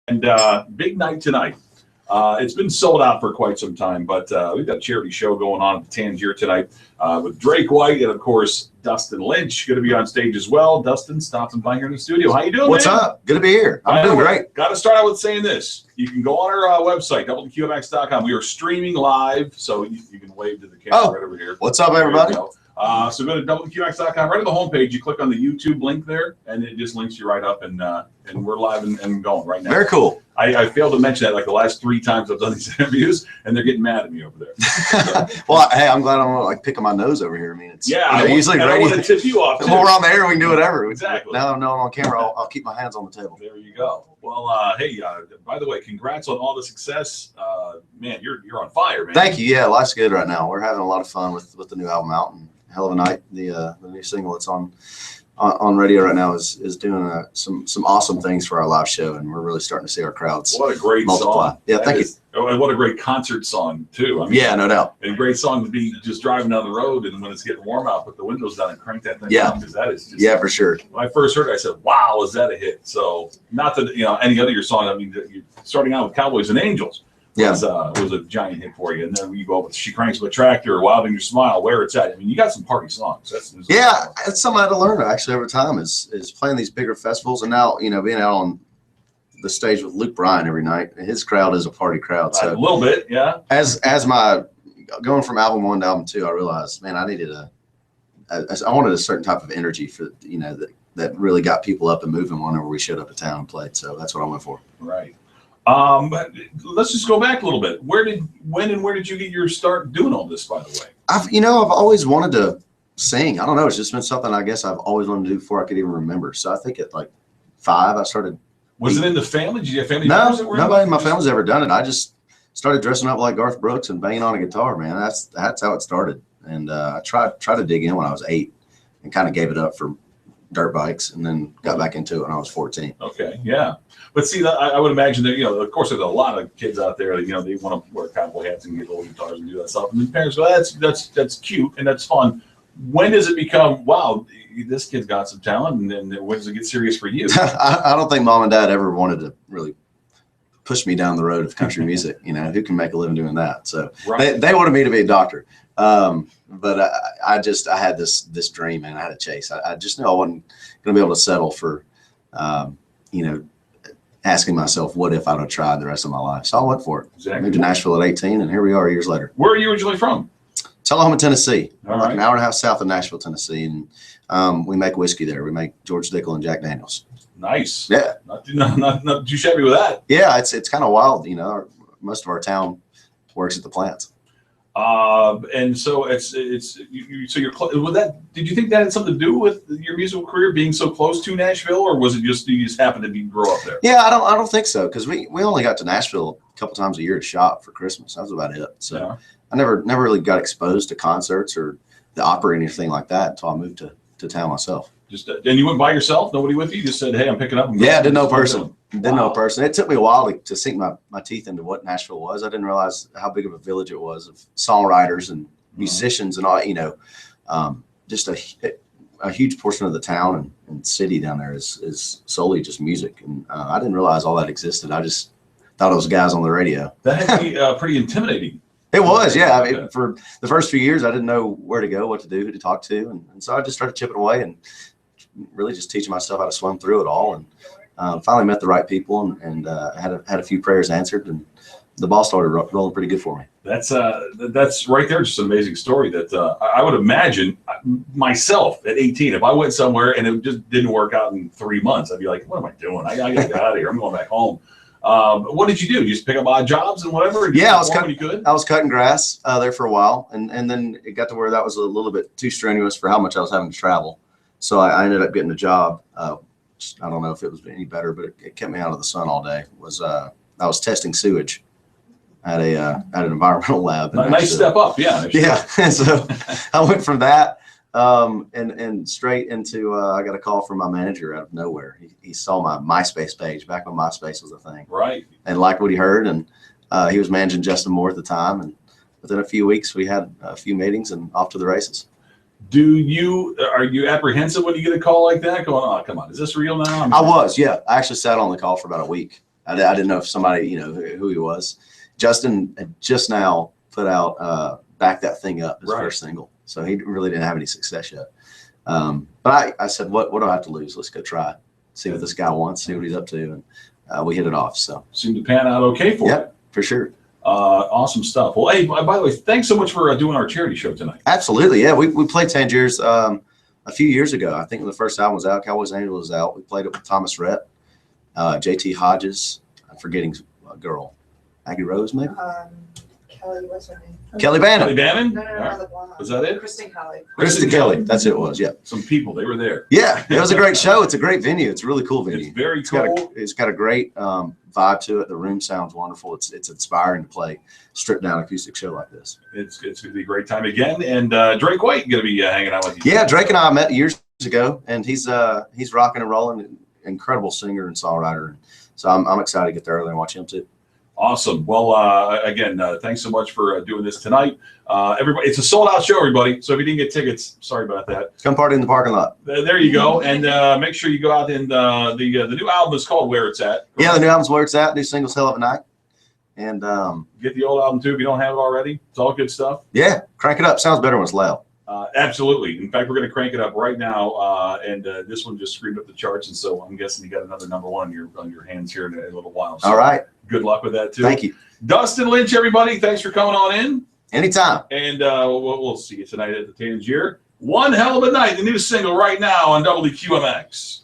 And big night tonight. It's been sold out for quite some time, but we've got a charity show going on at the Tangier tonight with Drake White and, of course, Dustin Lynch going to be on stage as well. Dustin, stopping by here in the studio. How you doing, What's man? up? Good to be here. I'm doing great. Got to start out with saying this. You can go on our website, WQMX.com. We are streaming live, so you can wave to the camera right over here. What's up, everybody? So go to WQMX.com. Right on the homepage, you click on the YouTube link there, and it just links you right up, and we're live and going right now. Very cool. I failed to mention that like the last 3 times I've done these interviews, and they're getting mad at me over there. So, well, hey, I'm glad I'm like picking my nose over here. I mean, it's usually I want to tip you off. When we're on the air, we can do whatever. Exactly. Now that I'm on camera, I'll keep my hands on the table. There you go. Well, hey, by the way, congrats on all the success. Man, you're on fire, man. Thank you. Yeah, life's good right now. We're having a lot of fun with the new album out, and hell of a night. The new single that's on radio right now is doing some awesome things for our live show, and we're really starting to see our crowds. What a great multiply. Song! Yeah, thank you. And what a great concert song too. I mean, yeah, no doubt. And a great song to be just driving down the road, and when it's getting warm out, put the windows down and crank that thing down, because that is just for sure. When I first heard it, I said, "Wow, is that a hit?" So not that any other of your songs. I mean, you're starting out with Cowboys and Angels. Was a giant hit for you, and then you go with "She Cranks with a Tractor," "Wild in Your Smile," "Where It's At." I mean, you got some party songs. That's something I had to learn actually over time is playing these bigger festivals, and now being out on the stage with Luke Bryan every night. His crowd is a party crowd. So a little bit, yeah. As my going from album 1 to album 2, I realized, man, I wanted a certain type of energy for that really got people up and moving whenever we showed up at town and played. So that's what I went for. Right. But let's just go back a little bit. When and where did you get your start doing all this, by the way? I've always wanted to sing. I don't know. It's just been something I guess I've always wanted to do before I could even remember. So I think at like 5, I started. Was it in the family? Did you have family? No, nobody in my family's ever done it. I just started dressing up like Garth Brooks and banging on a guitar, man. That's how it started. And I tried to dig in when I was 8 and kind of gave it up for dirt bikes, and then got back into it when I was 14. Okay, yeah. But see, I would imagine that, of course, there's a lot of kids out there that, they want to wear cowboy hats and get little guitars and do that stuff. And the parents go, that's cute and that's fun. When does it become, wow, this kid's got some talent, and then when does it get serious for you? I don't think mom and dad ever wanted to really push me down the road of country music. Who can make a living doing that? So they wanted me to be a doctor. But I had this dream, and I had to chase. I just knew I wasn't going to be able to settle for, asking myself, what if I'd have tried the rest of my life? So I went for it. Exactly. I moved to Nashville at 18, and here we are years later. Where are you originally from? Tullahoma, Tennessee. All like right. an hour and a half south of Nashville, Tennessee. And we make whiskey there. We make George Dickel and Jack Daniels. Nice. Yeah. Not too shabby with that. Yeah, it's kind of wild. Most of our town works at the plants. And so so with that, did you think that had something to do with your musical career being so close to Nashville, or was it just you just happened to grow up there? Yeah, I don't think so, because we only got to Nashville a couple times a year to shop for Christmas. That was about it. So yeah. I never really got exposed to concerts or the opera or anything like that until I moved to town myself. And you went by yourself? Nobody with you? You just said, "Hey, I'm picking up." Yeah, didn't know a person. Didn't know a person. It took me a while to sink my teeth into what Nashville was. I didn't realize how big of a village it was of songwriters and musicians and all. Just a huge portion of the town and city down there is solely just music. And I didn't realize all that existed. I just thought it was guys on the radio. That had to be pretty intimidating. It was, yeah. I mean, for the first few years, I didn't know where to go, what to do, who to talk to. And so I just started chipping away and really just teaching myself how to swim through it all. And finally met the right people and had a few prayers answered, and the ball started rolling pretty good for me. That's right there, just an amazing story that I would imagine myself at 18, if I went somewhere and it just didn't work out in 3 months, I'd be like, what am I doing? I got to get out of here. I'm going back home. What did you do? You just pick up odd jobs and whatever? Yeah, I was cutting grass there for a while, and then it got to where that was a little bit too strenuous for how much I was having to travel. So I ended up getting a job. I don't know if it was any better, but it kept me out of the sun all day. I was testing sewage at an environmental lab. Nice step up, yeah. Yeah, and so I went from that and straight into I got a call from my manager out of nowhere. He saw my MySpace page back when MySpace was a thing, right? And liked what he heard, and he was managing Justin Moore at the time. And within a few weeks, we had a few meetings and off to the races. Are you apprehensive when you get a call like that? Going, oh, come on, is this real now? I was, yeah. I actually sat on the call for about a week. I didn't know if somebody, who he was. Justin had just now put out Back That Thing Up, his first single. So he really didn't have any success yet. But I said, what do I have to lose? Let's go try it. See what this guy wants, see what he's up to. And we hit it off. So seemed to pan out okay for you. For sure. Awesome stuff. Well, hey, by the way, thanks so much for doing our charity show tonight. Absolutely. Yeah. We played Tangiers a few years ago. I think when the first album was out, Cowboys Angels was out. We played it with Thomas Rhett, JT Hodges. I'm forgetting a girl. Aggie Rose, maybe? Kelly, what's her name? Kelly Bannon. Kelly Bannon? No, the blonde. Was that it? Kristen Kelly. Kristen Kelly. That's who it was. Yeah. Some people, they were there. Yeah. It was a great show. It's a great venue. It's a really cool venue. It's very cool. It's got a great vibe to it. The room sounds wonderful. It's inspiring to play stripped down acoustic show like this. It's going to be a great time again. And Drake White going to be hanging out with you. Yeah. Drake and I met years ago, and he's rocking and rolling. Incredible singer and songwriter. So I'm excited to get there early and watch him too. Awesome. Well, again, thanks so much for doing this tonight. Everybody, it's a sold-out show, everybody. So if you didn't get tickets, sorry about that. Come party in the parking lot. There you go. And make sure you go out and the new album is called Where It's At. Yeah, the new album's Where It's At. New single's Hell of a Night. And get the old album too if you don't have it already. It's all good stuff. Yeah, crank it up. Sounds better when it's loud. Absolutely. In fact, we're going to crank it up right now. And this one just screamed up the charts. And so I'm guessing you got another #1 on your hands here in a little while. So all right. Good luck with that too. Thank you. Dustin Lynch, everybody. Thanks for coming on in. Anytime. And we'll see you tonight at the Tangier. One Hell of a Night, the new single right now on WQMX.